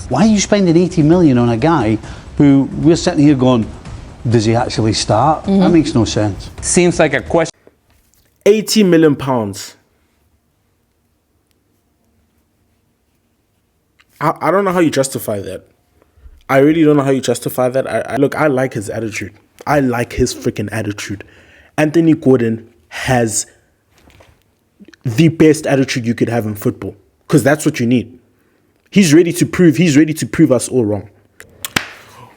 Why are you spending 80 million on a guy who we're sitting here going, does he actually start? That makes no sense. Seems like a question. 80 million pounds. I don't know how you justify that. I really don't know how you justify that. Look, I like his attitude. I like his freaking attitude. Anthony Gordon has the best attitude you could have in football, because that's what you need. He's ready to prove us all wrong.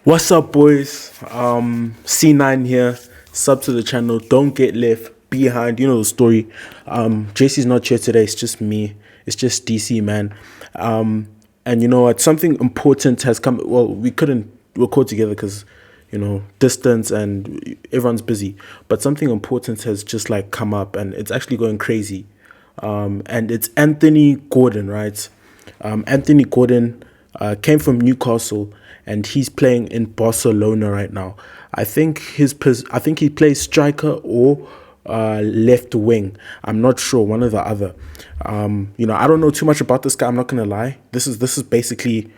What's up, boys? C9 here. Sub to the channel. Don't get left behind. You know the story. JC's not here today. It's just me. It's just DC, man. And you know what? Something important has come. Well, we couldn't record together because, you know, distance and everyone's busy. But something important has just like come up, and it's actually going crazy. And it's Anthony Gordon, right? Anthony Gordon came from Newcastle, and he's playing in Barcelona right now. I think he plays striker or left wing. I'm not sure, one or the other. You know, I don't know too much about this guy. I'm not gonna lie. This is basically,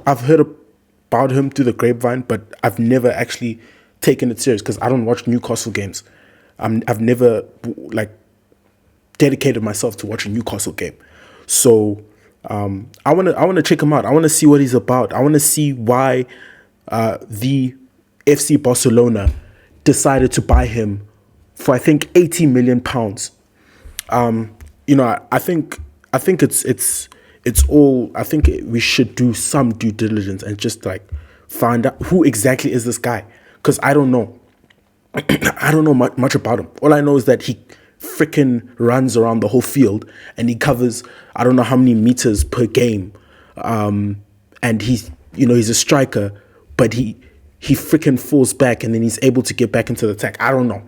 I've heard about him through the grapevine, but I've never actually taken it serious because I don't watch Newcastle games. I've never like dedicated myself to watching Newcastle game. So I wanna check him out. I wanna see what he's about. I wanna see why the FC Barcelona decided to buy him for, I think, 80 million pounds. You know, I think it's all. I think we should do some due diligence and just like find out who exactly is this guy, because I don't know. I don't know much about him. All I know is that he freaking runs around the whole field and he covers I don't know how many meters per game. And he's a striker, but he freaking falls back and then he's able to get back into the attack. I don't know,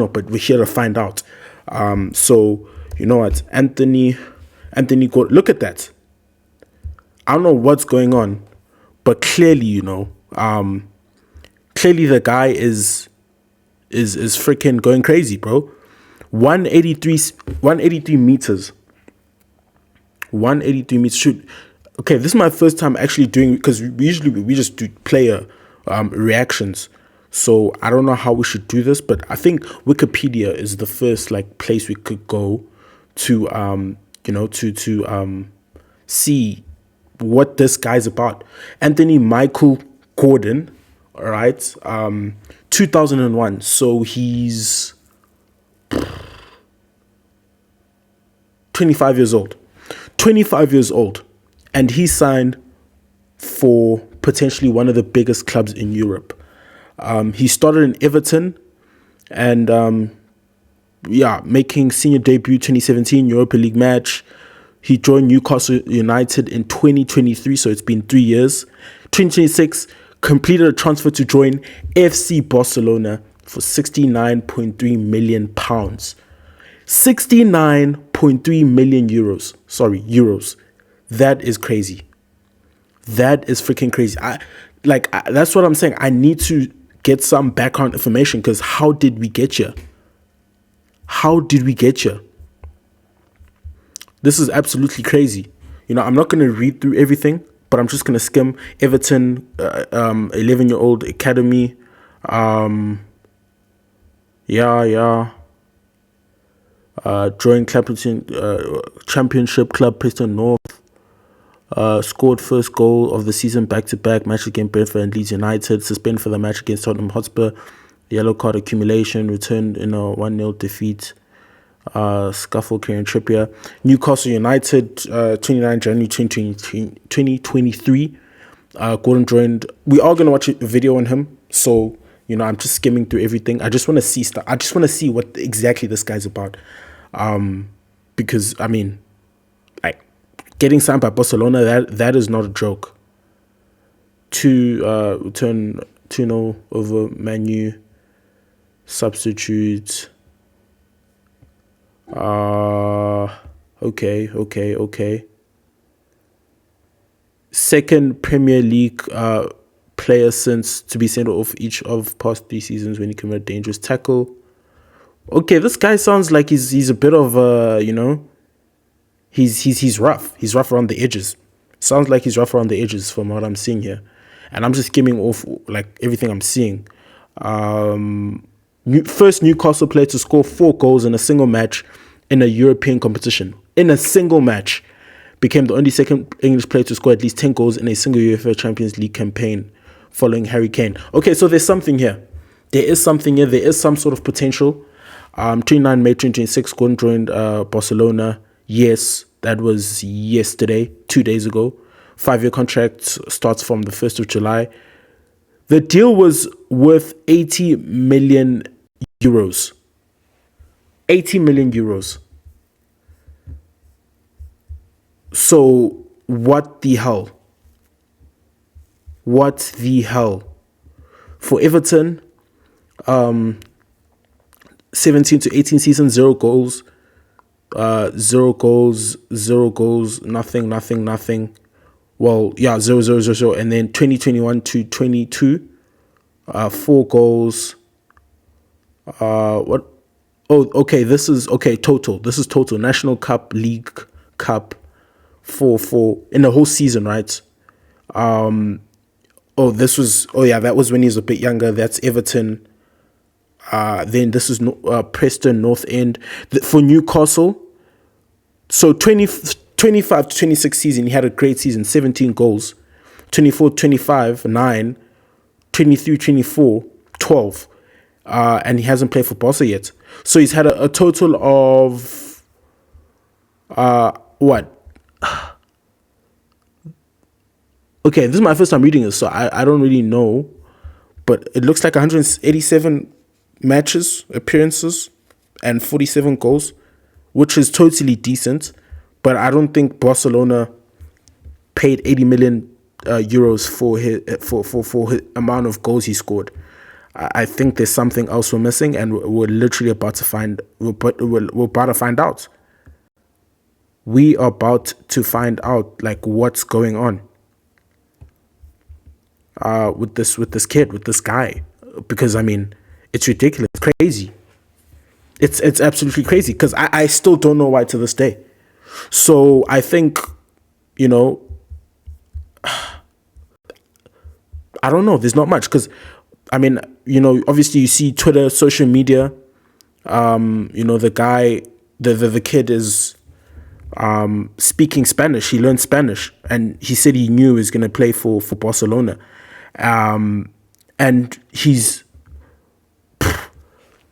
but we're here to find out. So you know what, Anthony Gordon, look at that. I don't know what's going on, but clearly, you know, clearly the guy is freaking going crazy, bro. 183 meters. 183 meters. Shoot. Okay, this is my first time actually doing, because we just do player reactions. So I don't know how we should do this, but I think Wikipedia is the first like place we could go to to see what this guy's about. Anthony Michael Gordon, all right, 2001. So he's 25 years old. 25 years old, and he signed for potentially one of the biggest clubs in Europe. He started in Everton, and making senior debut 2017 Europa League match. He joined Newcastle United in 2023, so it's been 3 years. 2026, completed a transfer to join FC Barcelona for 69.3 million pounds. 69.3 million euros. Sorry, euros. That is crazy. That is freaking crazy. That's what I'm saying. I need to get some background information, because how did we get here? How did we get here? This is absolutely crazy. You know, I'm not going to read through everything, but I'm just going to skim. Everton, 11-year-old academy. Joined Clapperton Championship club Preston North. Scored first goal of the season back-to-back match against Brentford and Leeds United. Suspended for the match against Tottenham Hotspur. Yellow card accumulation. Returned in a 1-0 defeat. Scuffle carrying Trippier. Newcastle United, 29 January 2023. Gordon joined. We are going to watch a video on him. So, you know, I'm just skimming through everything. I just want to see stuff. I just want to see what exactly this guy's about. Because, I mean, like, getting signed by Barcelona, that is not a joke. Return 2-0 over Man U. Substitute. Okay. Second Premier League player since to be sent off each of past 3 seasons when he committed a dangerous tackle. Okay, this guy sounds like he's a bit of you know, he's rough. He's rough around the edges. Sounds like he's rough around the edges from what I'm seeing here. And I'm just skimming off like everything I'm seeing. First Newcastle player to score 4 goals in a single match in a European competition. In a single match. Became the only second English player to score at least 10 goals in a single UEFA Champions League campaign following Harry Kane. Okay, so there's something here. There is something here. There is some sort of potential. 29 May 2026, Gordon joined Barcelona. Yes, that was yesterday, 2 days ago. 5-year contract starts from the 1st of July. The deal was worth 80 million euros. 80 million euros. So, what the hell? What the hell? For Everton, 17 to 18 season, 0 goals. 0 goals, 0 goals, nothing. Well, yeah, 0, 0, 0, 0. And then 2021 to 22, 4 goals. What? Oh, okay, this is, total. This is total. National Cup, League Cup, 4 in the whole season, right? That was when he was a bit younger. That's Everton. Then this is Preston North End. For Newcastle, so 25 to 26 season, he had a great season, 17 goals. 24, 25, 9. 23, 24, 12. And he hasn't played for Barca yet. So he's had a total of, what? Okay, this is my first time reading this, so I don't really know. But it looks like 187 appearances, and 47 goals, which is totally decent. But I don't think Barcelona paid 80 million euros for his amount of goals he scored. I think there's something else we're missing, and we're literally about to find. We're about to find out. We are about to find out like what's going on with this kid, with this guy, because I mean, it's ridiculous, crazy. It's absolutely crazy because I still don't know why to this day. So I think, I don't know. There's not much because, I mean, obviously you see Twitter, social media. The guy, the kid is speaking Spanish. He learned Spanish, and he said he knew he was going to play for Barcelona, and he's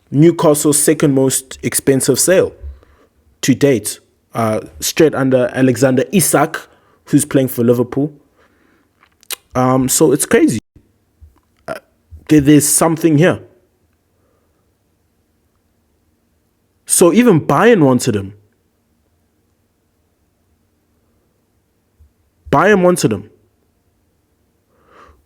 Newcastle's second most expensive sale to date, straight under Alexander Isak, who's playing for Liverpool. So it's crazy. There's something here. So even Bayern wanted him.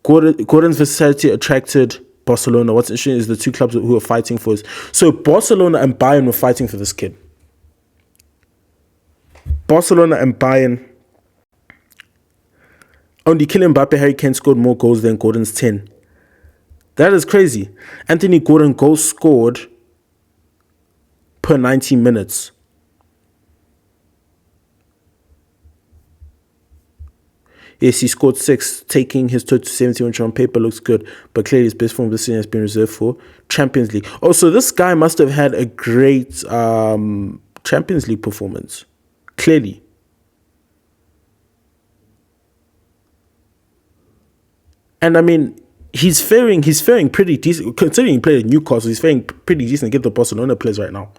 Gordon's versatility attracted Barcelona. What's interesting is the two clubs who are fighting for this. So Barcelona and Bayern were fighting for this kid. Barcelona and Bayern. Only Kylian Mbappe, Harry Kane scored more goals than Gordon's 10. That is crazy. Anthony Gordon goals scored per 90 minutes. Yes, he scored 6, taking his total to 70, which on paper looks good, but clearly his best form this season has been reserved for Champions League. Oh, so this guy must have had a great Champions League performance. Clearly. And I mean, he's faring pretty decent. Considering he played at Newcastle, he's faring pretty decent against the Barcelona players right now.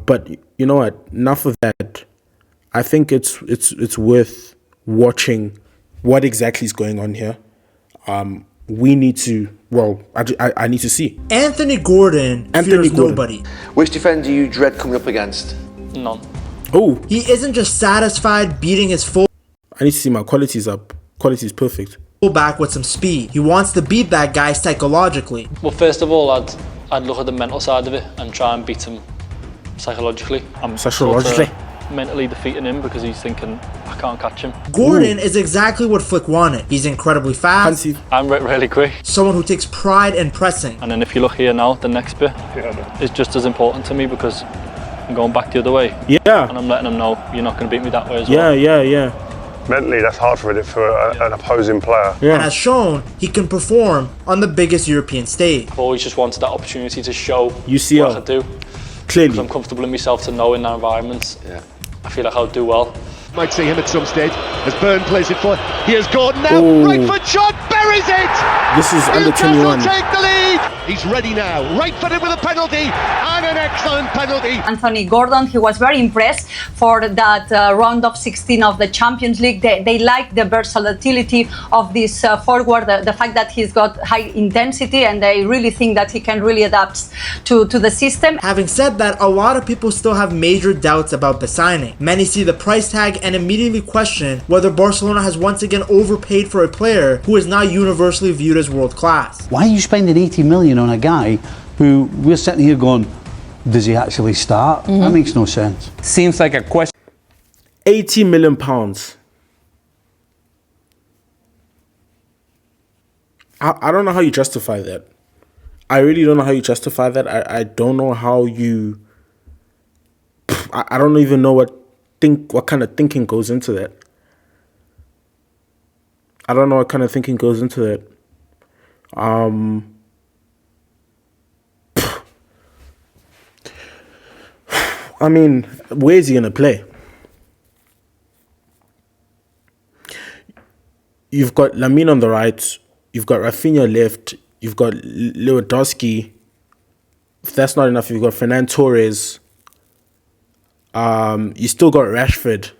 But you know what? Enough of that. I think it's worth watching what exactly is going on here. We need to. Well, I need to see. Anthony Gordon fears nobody. Which defender do you dread coming up against? None. Oh, He isn't just satisfied beating his full I need to see my qualities up. Quality is perfect. back with some speed. He wants to beat that guy psychologically. Well, first of all, I'd look at the mental side of it and try and beat him psychologically. I'm Psychologically? sort of mentally defeating him because he's thinking, I can't catch him. Gordon is exactly what Flick wanted. He's incredibly fast, Fancy. I'm really quick. someone who takes pride in pressing. And then if you look here now, the next bit is just as important to me because I'm going back the other way. Yeah. And I'm letting him know you're not going to beat me that way as well. Yeah. mentally that's hard for an opposing player. And as shown, he can perform on the biggest European stage. I've always just wanted that opportunity to show UCL. what I can do. Clearly. Because I'm comfortable in myself to know in that environment, I feel like I'll do well. Might see him at some stage as Byrne plays it for. Here's Gordon now, right foot shot, buries it! This is under Newcastle 21. take the lead! He's ready now, right footed with a penalty, and an excellent penalty. Anthony Gordon, he was very impressed for that round of 16 of the Champions League. They like the versatility of this forward, the fact that he's got high intensity, and they really think that he can really adapt to the system. Having said that, a lot of people still have major doubts about the signing. Many see the price tag and immediately question whether Barcelona has once again overpaid for a player who is now universally viewed as world class. Why are you spending 80 million on a guy who we're sitting here going, does he actually start? That makes no sense. Seems like a question. 80 million pounds. I don't know how you justify that. I really don't know how you justify that. I don't know how you... I don't even know what kind of thinking goes into that. I don't know what kind of thinking goes into that. I mean, where is he going to play? You've got Lamine on the right. You've got Rafinha left. You've got Lewandowski. If that's not enough, you've got Fernan Torres. You still got Rashford,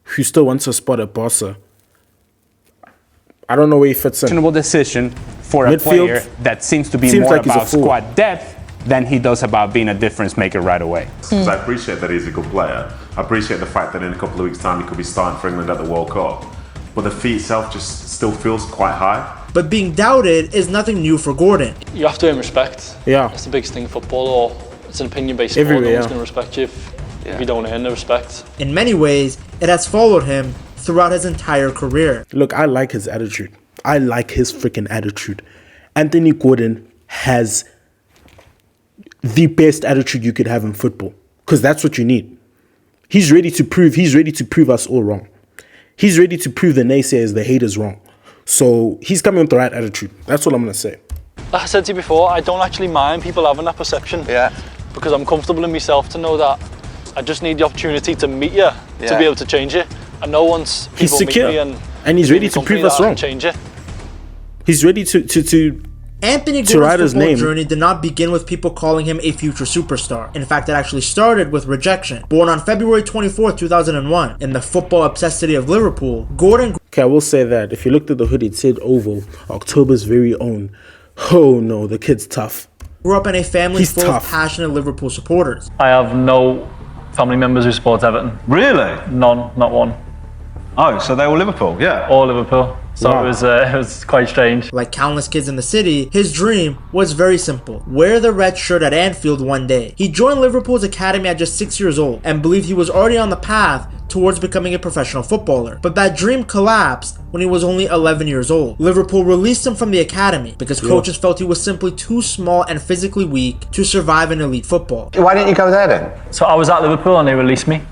who still wants a spot at Barca. I don't know where he fits in. Questionable decision for a Midfield player that seems to be seems more like he's a about fool. squad depth than he does about being a difference maker right away. Because I appreciate that he's a good player. I appreciate the fact that in a couple of weeks' time he could be starting for England at the World Cup. But the fee itself just still feels quite high. But being doubted is nothing new for Gordon. You have to earn respect. Yeah. That's the biggest thing in football, or it's an opinion-based sport. Everywhere, No one's yeah. going to respect you if you don't earn the respect. In many ways, it has followed him throughout his entire career. Look, I like his attitude. I like his freaking attitude. Anthony Gordon has the best attitude you could have in football, because that's what you need. He's ready to prove us all wrong. He's ready to prove the naysayers, the haters wrong. So he's coming with the right attitude. That's all I'm going to say. Like I said to you before, I don't actually mind people having that perception. Yeah. Because I'm comfortable in myself to know that I just need the opportunity to meet you to be able to change it. And no one's people He's secure, meet me and he's ready to prove us wrong. Change it. He's ready to Anthony to write Gordon's his football name. journey did not begin with people calling him a future superstar. In fact, it actually started with rejection. Born on February 24, 2001, in the football-obsessed city of Liverpool, Gordon Okay, I will say that. If you looked at the hoodie, it said Oval, October's very own. Oh no, the kid's tough. grew up in a family He's full tough. of passionate Liverpool supporters. I have no family members who support Everton. Really? None, not one. Oh, so they're all Liverpool, yeah. All Liverpool. So Wow. it was quite strange. Like countless kids in the city, his dream was very simple: wear the red shirt at Anfield one day. He joined Liverpool's academy at just 6 years old and believed he was already on the path towards becoming a professional footballer. But that dream collapsed when he was only 11 years old. Liverpool released him from the academy because coaches felt he was simply too small and physically weak to survive in elite football. Why didn't you go there then? So I was at Liverpool and they released me.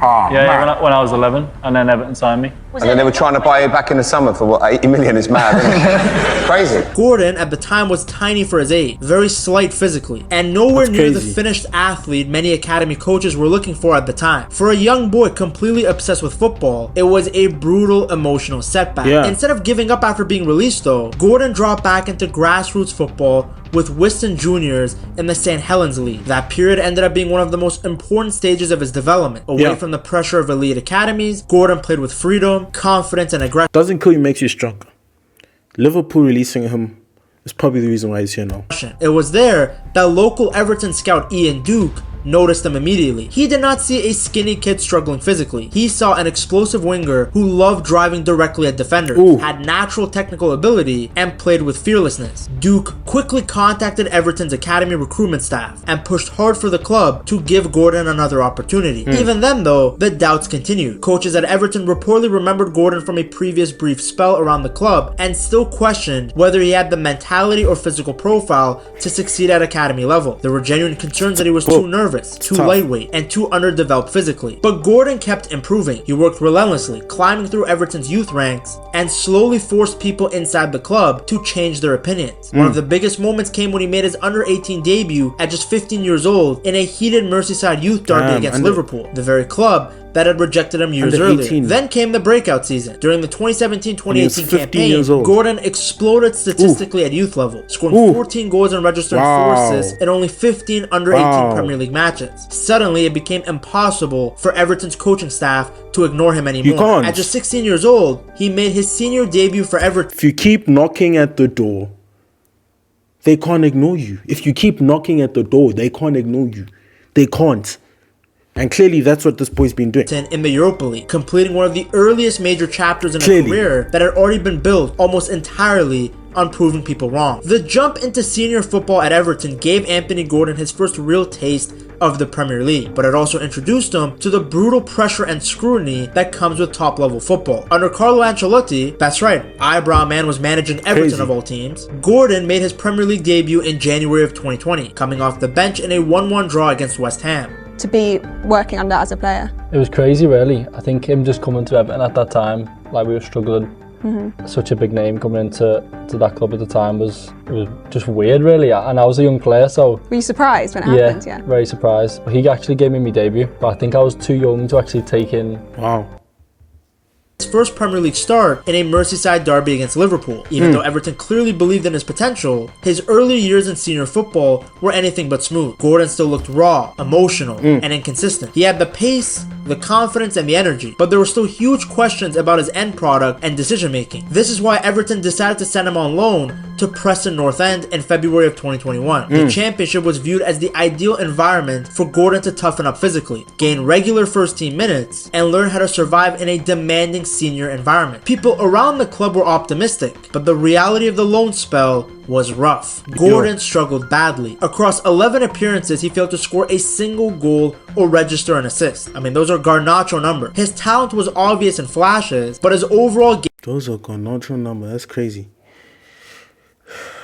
Oh, Yeah, when I was 11, and then Everton signed me. And then they were trying to buy you back in the summer for what, 80 million is mad, isn't it? Crazy. Gordon at the time was tiny for his age, very slight physically, and nowhere That's near the crazy. finished athlete many academy coaches were looking for at the time. For a young boy completely obsessed with football, it was a brutal emotional setback. Yeah. Instead of giving up after being released though, Gordon dropped back into grassroots football with Wiston Juniors in the St. Helens League. That period ended up being one of the most important stages of his development. Away from the pressure of elite academies, Gordon played with freedom, confidence, and aggression. Doesn't kill you, makes you stronger. Liverpool releasing him is probably the reason why he's here now. It was there that local Everton scout Ian Duke noticed him immediately. He did not see a skinny kid struggling physically. He saw an explosive winger who loved driving directly at defenders, had natural technical ability, and played with fearlessness. Duke quickly contacted Everton's academy recruitment staff and pushed hard for the club to give Gordon another opportunity. Even then though, the doubts continued. Coaches at Everton reportedly remembered Gordon from a previous brief spell around the club and still questioned whether he had the mentality or physical profile to succeed at academy level. There were genuine concerns that he was too nervous nervous, too lightweight, and too underdeveloped physically. But Gordon kept improving. He worked relentlessly, climbing through Everton's youth ranks, and slowly forced people inside the club to change their opinions. One of the biggest moments came when he made his under-18 debut at just 15 years old in a heated Merseyside youth derby against Liverpool, the very club that had rejected him years earlier. Then came the breakout season. During the 2017-2018 campaign, Gordon exploded statistically at youth level, scoring 14 goals and registering 4 assists in only 15 under-18 Premier League matches. Suddenly, it became impossible for Everton's coaching staff to ignore him anymore. At just 16 years old, he made his senior debut for Everton. If you keep knocking at the door, they can't ignore you. If you keep knocking at the door, they can't ignore you. They can't. And clearly that's what this boy's been doing. In the Europa League, completing one of the earliest major chapters in a career that had already been built almost entirely on proving people wrong. The jump into senior football at Everton gave Anthony Gordon his first real taste of the Premier League, but it also introduced him to the brutal pressure and scrutiny that comes with top-level football. Under Carlo Ancelotti, that's right, Eyebrow Man was managing Everton of all teams, Gordon made his Premier League debut in January of 2020, coming off the bench in a 1-1 draw against West Ham. To be working under as a player. It was crazy, really. I think him just coming to Everton at that time, like we were struggling, such a big name coming into that club at the time it was just weird, really. And I was a young player, so. Were you surprised when it happened? Yeah, very surprised. But he actually gave me my debut, but I think I was too young to actually take in. Wow. His first Premier League start in a Merseyside derby against Liverpool. Even though Everton clearly believed in his potential, his early years in senior football were anything but smooth. Gordon still looked raw, emotional, and inconsistent. He had the pace, the confidence, and the energy, but there were still huge questions about his end product and decision making. This is why Everton decided to send him on loan to Preston North End in February of 2021. The championship was viewed as the ideal environment for Gordon to toughen up physically, gain regular first team minutes, and learn how to survive in a demanding senior environment. People around the club were optimistic, but the reality of the loan spell was rough. Gordon struggled badly. Across 11 appearances, he failed to score a single goal or register an assist. I mean, those are Garnacho numbers. His talent was obvious in flashes, but his overall game... Those are Garnacho numbers. That's crazy.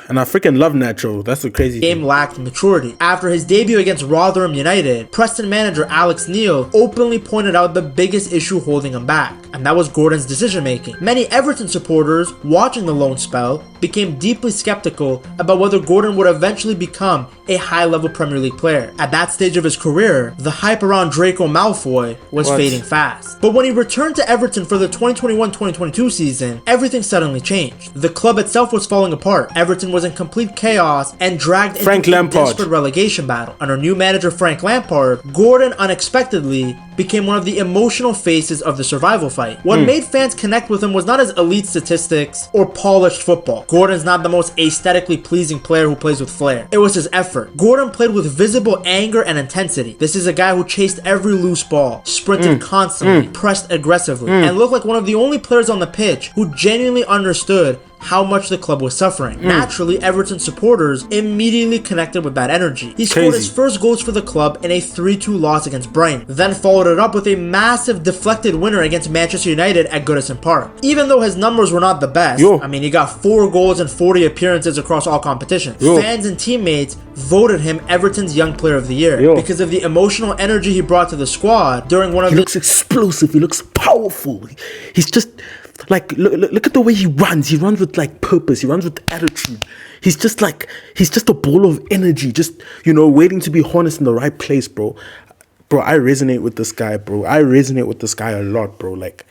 And I freaking love Nacho. That's the crazy game thing. Lacked maturity. After his debut against Rotherham United, Preston manager Alex Neil openly pointed out the biggest issue holding him back, and that was Gordon's decision making. Many Everton supporters watching the loan spell became deeply skeptical about whether Gordon would eventually become a high-level Premier League player. At that stage of his career, the hype around Draco Malfoy was fading fast. But when he returned to Everton for the 2021-2022 season, everything suddenly changed. The club itself was falling apart. Everton was in complete chaos and dragged into a desperate relegation battle. Under new manager Frank Lampard, Gordon unexpectedly became one of the emotional faces of the survival fight. What made fans connect with him was not his elite statistics or polished football. Gordon's not the most aesthetically pleasing player who plays with flair. It was his effort. Gordon played with visible anger and intensity. This is a guy who chased every loose ball, sprinted constantly, pressed aggressively, and looked like one of the only players on the pitch who genuinely understood how much the club was suffering. Naturally, Everton supporters immediately connected with that energy. He scored his first goals for the club in a 3-2 loss against Brighton, then followed it up with a massive deflected winner against Manchester United at Goodison Park. Even though his numbers were not the best, I mean, he got 4 goals and 40 appearances across all competitions. Fans and teammates voted him Everton's Young Player of the Year because of the emotional energy he brought to the squad during one of He looks explosive, he looks powerful. He's just... Like, look at the way he runs. He runs with, like, purpose. He runs with attitude. He's just a ball of energy. Just, you know, waiting to be harnessed in the right place, bro. Bro, I resonate with this guy, bro. I resonate with this guy a lot, bro. Like,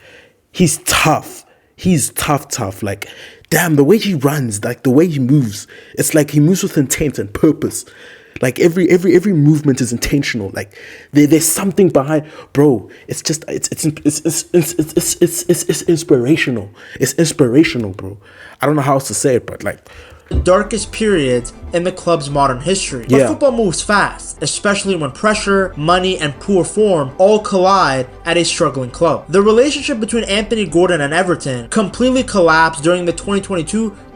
he's tough. He's tough. Like, damn, the way he runs, like, the way he moves. It's like he moves with intent and purpose. Like every movement is intentional. Like there's something behind, bro. It's just it's inspirational. It's inspirational, bro. I don't know how else to say it, but like the darkest periods in the club's modern history. But football moves fast, especially when pressure, money, and poor form all collide at a struggling club. The relationship between Anthony Gordon and Everton completely collapsed during the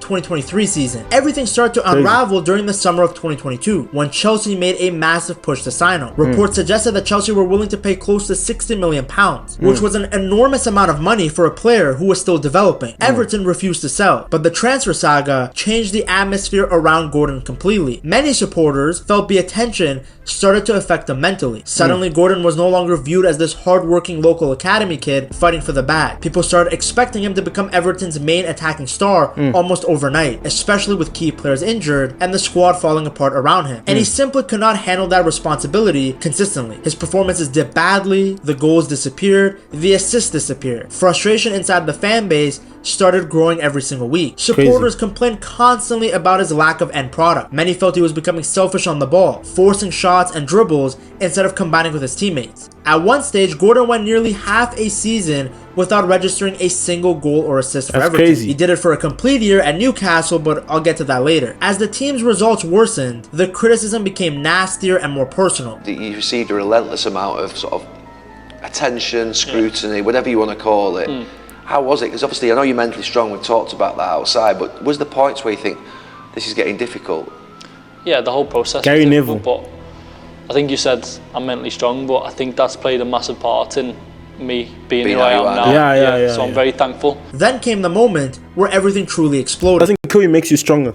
2023 season. Everything started to unravel during the summer of 2022 when Chelsea made a massive push to sign him. Reports suggested that Chelsea were willing to pay close to £60 million, which was an enormous amount of money for a player who was still developing. Everton refused to sell, but the transfer saga changed the atmosphere around Gordon completely. Many supporters felt the attention started to affect them mentally. Suddenly, Gordon was no longer viewed as this hard-working local academy kid fighting for the bag. People started expecting him to become Everton's main attacking star almost overnight, especially with key players injured and the squad falling apart around him. And he simply could not handle that responsibility consistently. His performances dipped badly, the goals disappeared, the assists disappeared. Frustration inside the fan base started growing every single week. Supporters complained constantly about his lack of end product. Many felt he was becoming selfish on the ball, forcing shots and dribbles instead of combining with his teammates. At one stage, Gordon went nearly half a season without registering a single goal or assist for Everton. He did it for a complete year at Newcastle, but I'll get to that later. As the team's results worsened, the criticism became nastier and more personal. You received a relentless amount of sort of attention, scrutiny, whatever you want to call it. How was it? Because obviously I know you're mentally strong, we've talked about that outside, but was the points where you think this is getting difficult? Yeah, the whole process Gary was Neville. difficult, but I think you said I'm mentally strong, but I think that's played a massive part in me being who I am now. So I'm very thankful. Then came the moment where everything truly exploded. Doesn't kill you, makes you stronger.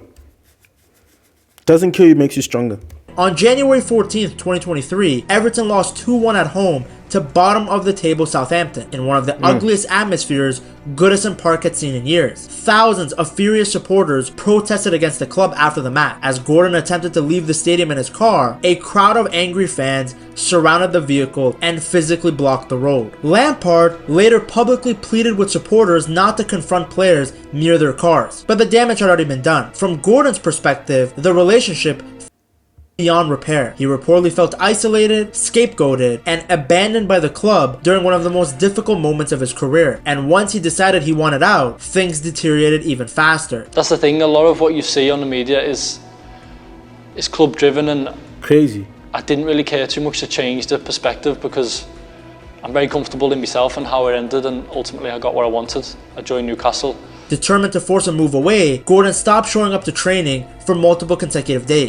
Doesn't kill you, makes you stronger. On January 14th, 2023, Everton lost 2-1 at home to bottom of the table Southampton in one of the ugliest atmospheres Goodison Park had seen in years. Thousands of furious supporters protested against the club after the match. As Gordon attempted to leave the stadium in his car, a crowd of angry fans surrounded the vehicle and physically blocked the road. Lampard later publicly pleaded with supporters not to confront players near their cars, but the damage had already been done. From Gordon's perspective, the relationship beyond repair. He reportedly felt isolated, scapegoated, and abandoned by the club during one of the most difficult moments of his career. And once he decided he wanted out, things deteriorated even faster. That's the thing, a lot of what you see on the media is club driven, and crazy. I didn't really care too much to change the perspective because I'm very comfortable in myself and how it ended, and ultimately I got what I wanted. I joined Newcastle. Determined to force a move away, Gordon stopped showing up to training for multiple consecutive days.